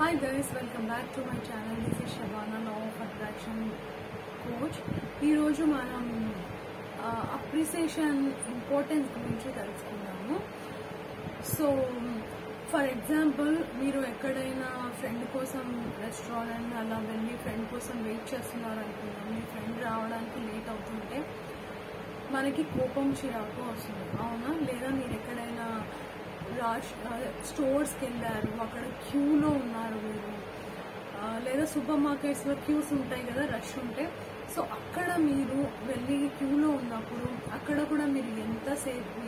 Hi guys, welcome back to my channel. This is Shabana, Law of Attraction Coach. ఈ రోజు మనం appreciation importance గురించి తెలుసుకుందాము. So for example, మీరు ఎక్కడైనా ఫ్రెండ్ కోసం రెస్టారెంట్ అలా వెళ్ళి ఫ్రెండ్ కోసం వెయిట్ చేస్తున్నారు అనుకుందాం. మీ ఫ్రెండ్ రావడానికి లేట్ అవుతుంటే మనకి కోపం చిరాకు వస్తుంది, అవునా? లేదా మీరు ఎక్కడైనా స్టోర్స్కి వెళ్ళారు, అక్కడ క్యూలో ఉన్నారు మీరు, లేదా సూపర్ మార్కెట్స్లో క్యూస్ ఉంటాయి కదా, రష్ ఉంటే. సో అక్కడ మీరు వెళ్ళి క్యూలో ఉన్నప్పుడు అక్కడ కూడా మీరు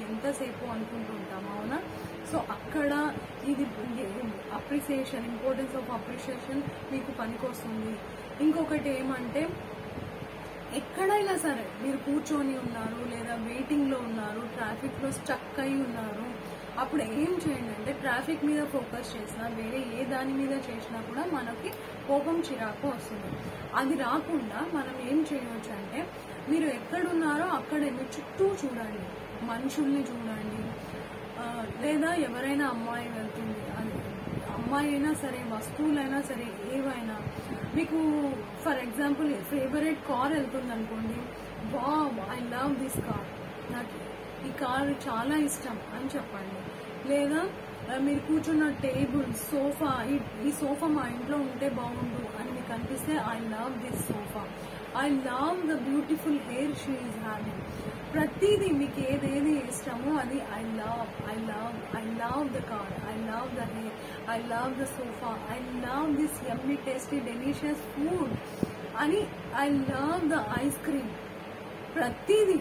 ఎంతసేపు అనుకుంటూ ఉంటాం, అవునా? సో అక్కడ ఇది అప్రిసియేషన్, ఇంపార్టెన్స్ ఆఫ్ అప్రిసియేషన్ మీకు పనికొస్తుంది. ఇంకొకటి ఏమంటే, ఎక్కడైనా సరే మీరు కూర్చొని ఉన్నారు లేదా వెయిటింగ్లో ఉన్నారు, ట్రాఫిక్లో స్టక్ అయి ఉన్నారు, అప్పుడు ఏం చేయండి అంటే ట్రాఫిక్ మీద ఫోకస్ చేసినా వేరే ఏ దాని మీద చేసినా కూడా మనకి కోపం చిరాకు వస్తుంది. అది రాకుండా మనం ఏం చేయవచ్చు అంటే, మీరు ఎక్కడున్నారో అక్కడే మీరు చుట్టూ చూడండి, మనుషుల్ని చూడండి, లేదా ఎవరైనా అమ్మాయి వెళ్తుంది, అమ్మాయి అయినా సరే, వస్తువులైనా సరే, ఏవైనా మీకు ఫర్ ఎగ్జాంపుల్ ఫేవరెట్ కార్ వెళ్తుంది అనుకోండి, wow I love this car, నాకు ఈ కార్ చాలా ఇష్టం అని చెప్పండి. లేదా మీరు కూర్చున్న టేబుల్, సోఫా, ఈ సోఫా మా ఇంట్లో ఉంటే బాగుండు అని మీకు అనిపిస్తే I love this sofa, I love the beautiful hair she is having. ప్రతిదీ మీకు ఏదేది ఇష్టమో అది I love the car, I love the hair, I love the sofa, I love this yummy tasty delicious food అని, I love the ice cream. ప్రతిదీ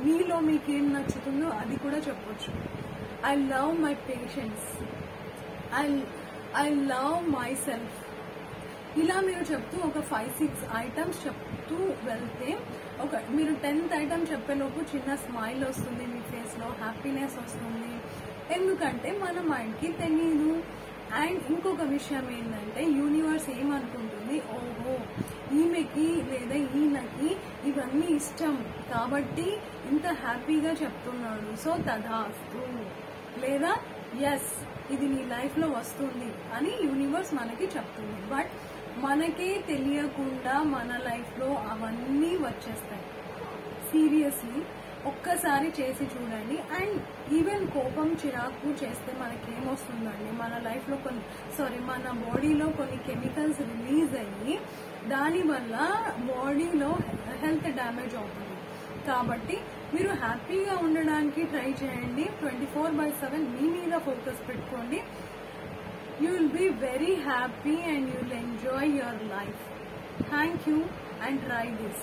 మీలో మీకు ఏం నచ్చుతుందో అది కూడా చెప్పొచ్చు. I love my patience, I love myself. ఇలా మీరు చెప్తూ ఒక 5-6 ఐటమ్స్ చెప్తూ వెళ్తే, మీరు 10th ఐటమ్ చెప్పేలోపు చిన్న స్మైల్ వస్తుంది, మీ ఫేస్ లో హ్యాపీనెస్ వస్తుంది. ఎందుకంటే మన మైండ్కి తెలియదు. అండ్ ఇంకొక విషయం ఏంటంటే, యూనివర్స్ ఏమనుకుంటుంది, ఓహో ఈమెకి లేదా ఈయనకి ఇవన్నీ ఇష్టం కాబట్టి ఇంత హ్యాపీగా చెప్తున్నాడు, సో తదాస్తు, లేదా ఎస్ ఇది నీ లైఫ్ లో వస్తుంది అని యూనివర్స్ మనకి చెప్తుంది. బట్ మనకే తెలియకుండా మన లైఫ్ లో అవన్నీ వచ్చేస్తాయి. సీరియస్లీ ఒక్కసారి చేసి చూడండి. అండ్ ఈవెన్ కోపం చిరాకు చేస్తే మనకేమొస్తుందండి, మన లైఫ్ లో మన బాడీలో కొన్ని కెమికల్స్ రిలీజ్ అయ్యి దానివల్ల బాడీలో హెల్త్ డ్యామేజ్ అవుతుంది. కాబట్టి మీరు హ్యాపీగా ఉండడానికి ట్రై చేయండి. 24/7 మీ మీద ఫోకస్ పెట్టుకోండి. You will be very happy and you will enjoy your life. Thank you and try this.